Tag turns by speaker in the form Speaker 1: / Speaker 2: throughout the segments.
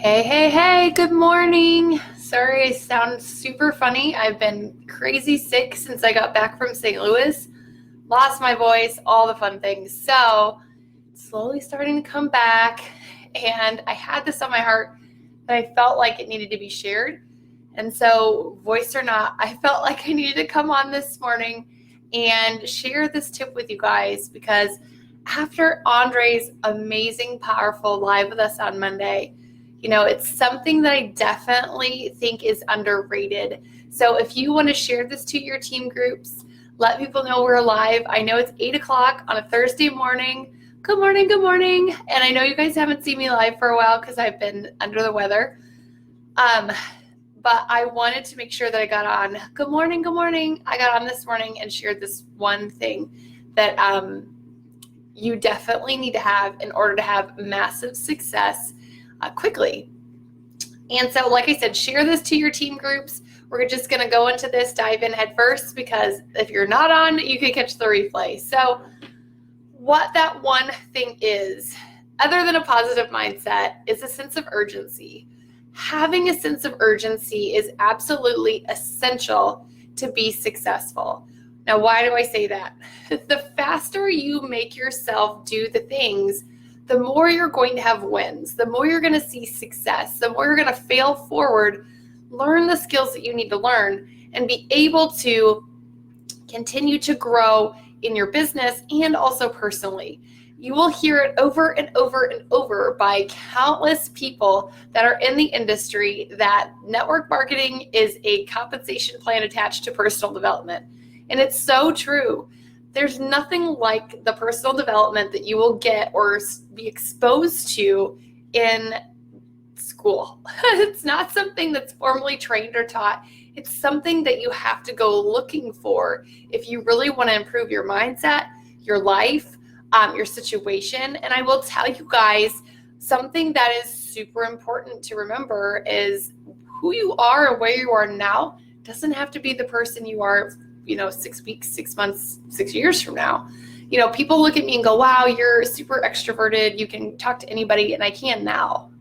Speaker 1: Hey, good morning. Sorry, I sound super funny. I've been crazy sick since I got back from St. Louis. Lost my voice, all the fun things. So, slowly starting to come back. And I had this on my heart that I felt like it needed to be shared. And so, voice or not, I felt like I needed to come on this morning and share this tip with you guys because after Andre's amazing, powerful live with us on Monday, it's something that I definitely think is underrated. So if you want to share this to your team groups, let people know we're live. I know it's 8 o'clock on a Thursday morning. Good morning. And I know you guys haven't seen me live for a while because I've been under the weather. But I wanted to make sure that I got on. Good morning. I got on this morning and shared this one thing that you definitely need to have in order to have massive success quickly. And so, like I said, share this to your team groups. We're just going to go into this, dive in head first, because if you're not on, you can catch the replay. So what that one thing is, other than a positive mindset, is a sense of urgency. Having a sense of urgency is absolutely essential to be successful. Now, why do I say that? The faster you make yourself do the things, the more you're going to have wins, the more you're going to see success, the more you're going to fail forward, learn the skills that you need to learn, and be able to continue to grow in your business and also personally. You will hear it over and over by countless people that are in the industry that network marketing is a compensation plan attached to personal development. And it's so true. There's nothing like the personal development that you will get or be exposed to in school. It's not something that's formally trained or taught. It's something that you have to go looking for if you really want to improve your mindset, your life, your situation. And I will tell you guys, something that is super important to remember is who you are and where you are now doesn't have to be the person you are 6 weeks, 6 months, 6 years from now. People look at me and go, wow, you're super extroverted. You can talk to anybody, and I can now.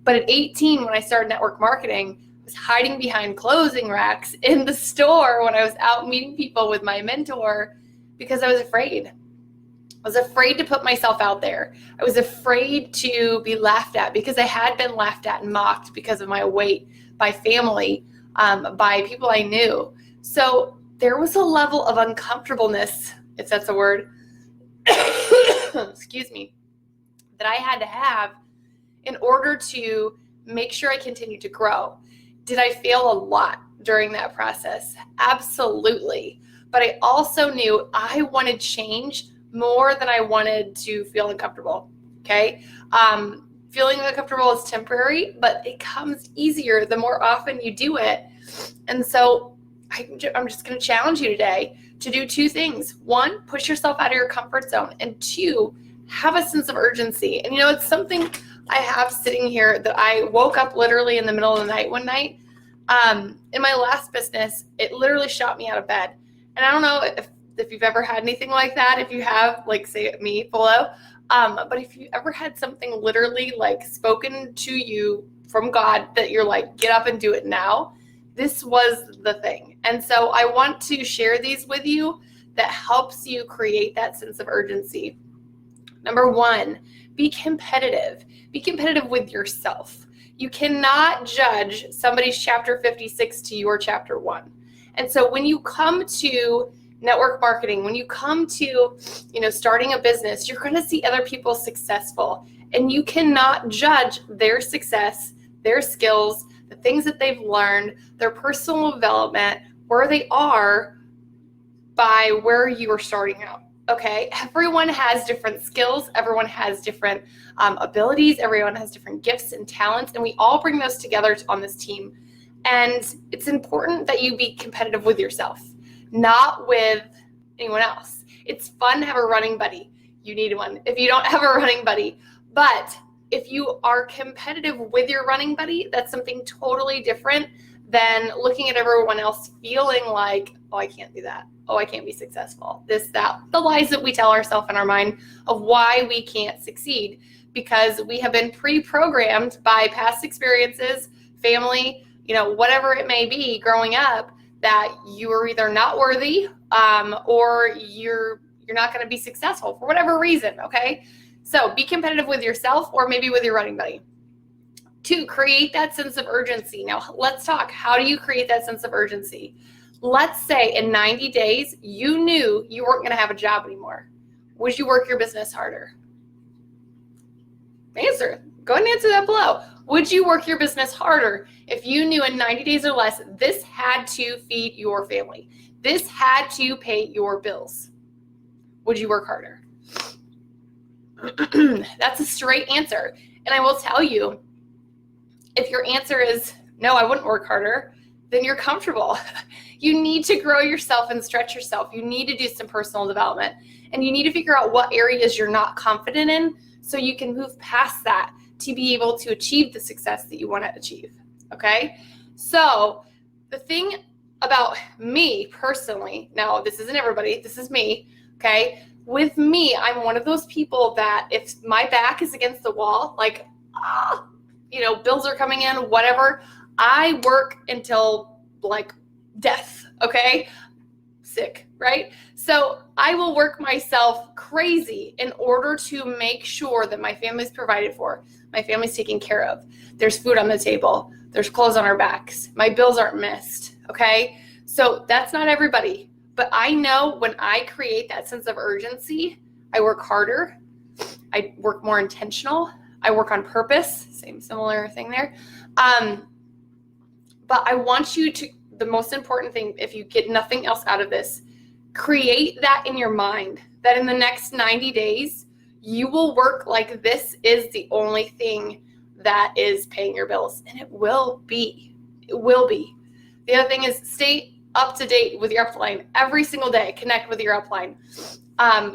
Speaker 1: But at 18, when I started network marketing, I was hiding behind clothing racks in the store when I was out meeting people with my mentor because I was afraid. I was afraid to put myself out there. I was afraid to be laughed at because I had been laughed at and mocked because of my weight by family, by people I knew. So there was a level of uncomfortableness, if that's a word, excuse me, that I had to have in order to make sure I continued to grow. Did I fail a lot during that process? Absolutely. But I also knew I wanted change more than I wanted to feel uncomfortable, okay? Feeling uncomfortable is temporary, but it comes easier the more often you do it. And so I'm just going to challenge you today to do two things. One, push yourself out of your comfort zone. And two, have a sense of urgency. And it's something I have sitting here that I woke up literally in the middle of the night one night. In my last business, it literally shot me out of bed. And I don't know if you've ever had anything like that. If you have, say me below. But if you ever had something literally spoken to you from God that you're get up and do it now, this was the thing. And so I want to share these with you that helps you create that sense of urgency. Number one, be competitive. Be competitive with yourself. You cannot judge somebody's chapter 56 to your chapter 1. And so when you come to network marketing, when you come to, starting a business, you're going to see other people successful. And you cannot judge their success, their skills, the things that they've learned, their personal development, where they are by where you are starting out, okay? Everyone has different skills. Everyone has different abilities. Everyone has different gifts and talents, and we all bring those together on this team. And it's important that you be competitive with yourself, not with anyone else. It's fun to have a running buddy. You need one if you don't have a running buddy. But if you are competitive with your running buddy, that's something totally different than looking at everyone else feeling like, oh, I can't do that. Oh, I can't be successful. This, that, the lies that we tell ourselves in our mind of why we can't succeed. because we have been pre-programmed by past experiences, family, whatever it may be growing up, that you are either not worthy or you're not going to be successful for whatever reason, okay? So be competitive with yourself or maybe with your running buddy. 2, create that sense of urgency. Now, let's talk. How do you create that sense of urgency? Let's say in 90 days, you knew you weren't going to have a job anymore. Would you work your business harder? Answer. Go ahead and answer that below. Would you work your business harder if you knew in 90 days or less this had to feed your family? This had to pay your bills. Would you work harder? That's a straight answer. And I will tell you, if your answer is no, I wouldn't work harder, then you're comfortable. You need to grow yourself and stretch yourself. You need to do some personal development. And you need to figure out what areas you're not confident in so you can move past that to be able to achieve the success that you want to achieve. Okay? So the thing about me personally, now this isn't everybody, this is me, okay? With me, I'm one of those people that if my back is against the wall, like, bills are coming in, whatever, I work until like death, okay? Sick, right? So I will work myself crazy in order to make sure that my family's provided for, my family's taken care of. There's food on the table. There's clothes on our backs. My bills aren't missed, okay? So that's not everybody. But I know when I create that sense of urgency, I work harder. I work more intentional. I work on purpose. Similar thing there. But I want you to, the most important thing, if you get nothing else out of this, create that in your mind, that in the next 90 days, you will work like this is the only thing that is paying your bills. And it will be. It will be. The other thing is stay up to date with your upline every single day. Connect with your upline.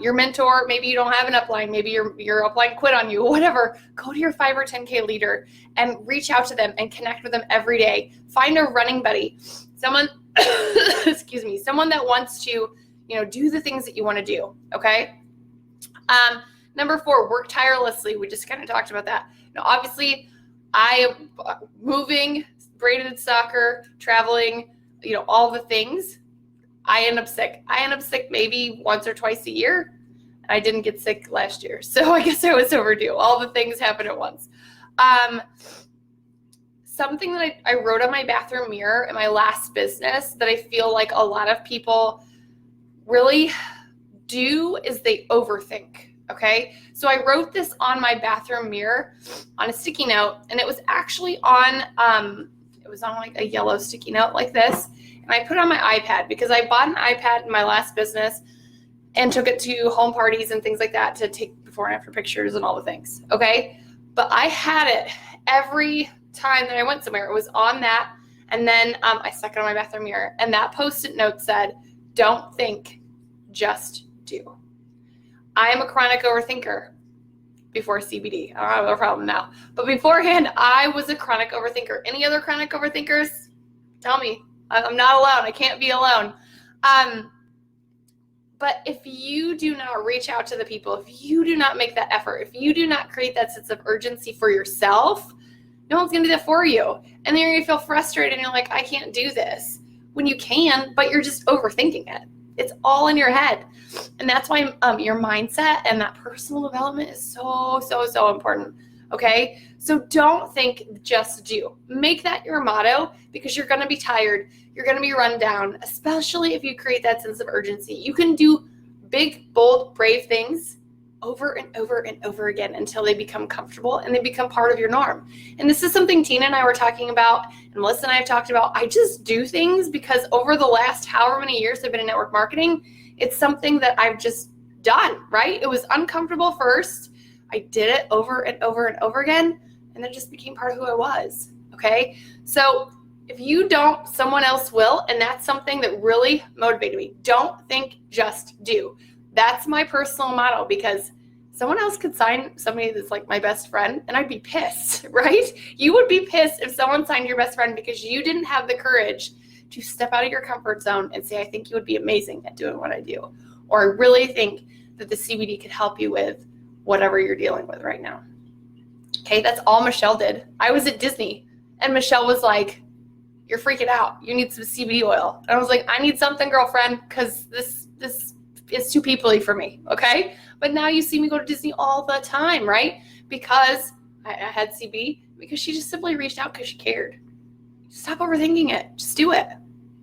Speaker 1: Your mentor, maybe you don't have an upline. Maybe your upline quit on you, whatever. Go to your 5 or 10K leader and reach out to them and connect with them every day. Find a running buddy. Someone, someone that wants to, do the things that you want to do. Okay. Number 4, work tirelessly. We just kind of talked about that. Now, obviously, I am moving, braided soccer, traveling, all the things. I end up sick. Maybe once or twice a year. I didn't get sick last year. So I guess I was overdue. All the things happen at once. Something that I wrote on my bathroom mirror in my last business that I feel like a lot of people really do is they overthink. Okay. So I wrote this on my bathroom mirror on a sticky note, and it was actually on like a yellow sticky note like this. And I put it on my iPad because I bought an iPad in my last business and took it to home parties and things like that to take before and after pictures and all the things. Okay. But I had it every time that I went somewhere. It was on that. And then I stuck it on my bathroom mirror. And that Post-it note said, don't think, just do. I am a chronic overthinker before CBD. I don't have a problem now. But beforehand, I was a chronic overthinker. Any other chronic overthinkers? Tell me. I'm not alone. I can't be alone. But if you do not reach out to the people, if you do not make that effort, if you do not create that sense of urgency for yourself, no one's going to do that for you. And then you're going to feel frustrated and you're like, I can't do this. When you can, but you're just overthinking it. It's all in your head. And that's why your mindset and that personal development is so, so, so important. Okay. So don't think, just do. Make that your motto, because you're going to be tired. You're going to be run down, especially if you create that sense of urgency. You can do big, bold, brave things over and over and over again until they become comfortable and they become part of your norm. And this is something Tina and I were talking about, and Melissa and I have talked about. I just do things because over the last however many years I've been in network marketing, it's something that I've just done, right? It was uncomfortable first. I did it over and over and over again, and then it just became part of who I was, okay? So if you don't, someone else will, and that's something that really motivated me. Don't think, just do. That's my personal motto, because someone else could sign somebody that's like my best friend, and I'd be pissed, right? You would be pissed if someone signed your best friend because you didn't have the courage to step out of your comfort zone and say, I think you would be amazing at doing what I do. Or I really think that the CBD could help you with whatever you're dealing with right now. Okay, that's all Michelle did. I was at Disney and Michelle was like, you're freaking out. You need some CBD oil. And I was like, I need something, girlfriend, because this is too peoply for me, okay? But now you see me go to Disney all the time, right? Because I had CBD, because she just simply reached out because she cared. Stop overthinking it. Just do it.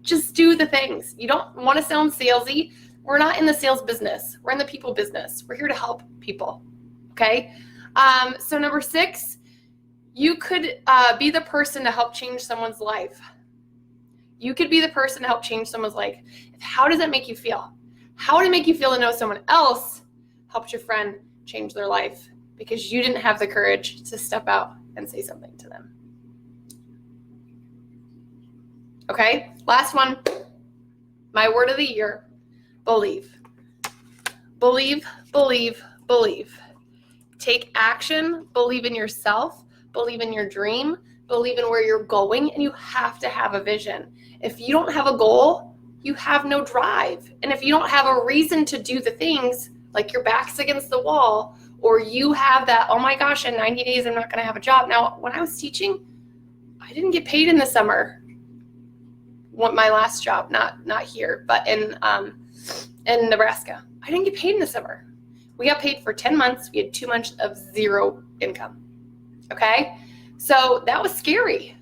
Speaker 1: Just do the things. You don't want to sound salesy. We're not in the sales business. We're in the people business. We're here to help people, okay? So number 6, you could be the person to help change someone's life. You could be the person to help change someone's life. How does that make you feel? How would it make you feel to know someone else helped your friend change their life because you didn't have the courage to step out and say something to them? Okay, last one. My word of the year, believe. Believe, believe, believe. Take action, believe in yourself, believe in your dream, believe in where you're going, and you have to have a vision. If you don't have a goal, you have no drive. And if you don't have a reason to do the things, like your back's against the wall, or you have that, oh my gosh, in 90 days, I'm not going to have a job. Now, when I was teaching, I didn't get paid in the summer. My last job, not here, but in Nebraska. I didn't get paid in the summer. We got paid for 10 months. We had 2 months of zero income. Okay? So that was scary.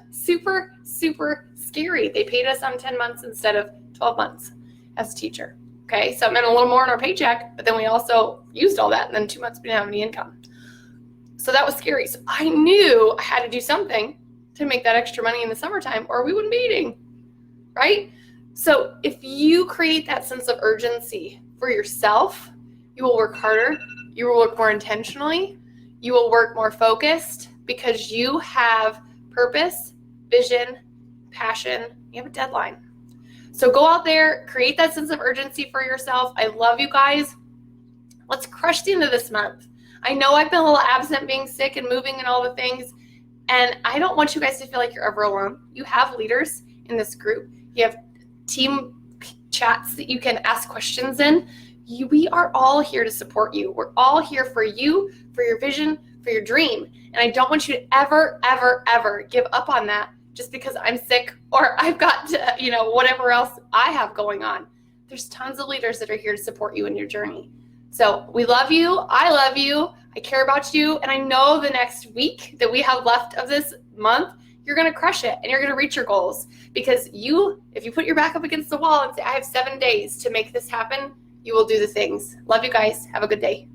Speaker 1: Super, super scary. They paid us on 10 months instead of 12 months as a teacher. Okay? So it meant a little more in our paycheck, but then we also used all that, and then 2 months we didn't have any income. So that was scary. So I knew I had to do something to make that extra money in the summertime, or we wouldn't be eating. Right? So if you create that sense of urgency for yourself, you will work harder, you will work more intentionally, you will work more focused because you have purpose, vision, passion, you have a deadline. So go out there, create that sense of urgency for yourself. I love you guys. Let's crush the end of this month. I know I've been a little absent being sick and moving and all the things, and I don't want you guys to feel like you're ever alone. You have leaders in this group. You have team chats that you can ask questions in. We are all here to support you. We're all here for you, for your vision, for your dream. And I don't want you to ever, ever, ever give up on that just because I'm sick or I've got, whatever else I have going on. There's tons of leaders that are here to support you in your journey. So we love you. I love you. I care about you. And I know the next week that we have left of this month, you're going to crush it and you're going to reach your goals because if you put your back up against the wall and say, I have 7 days to make this happen, you will do the things. Love you guys. Have a good day.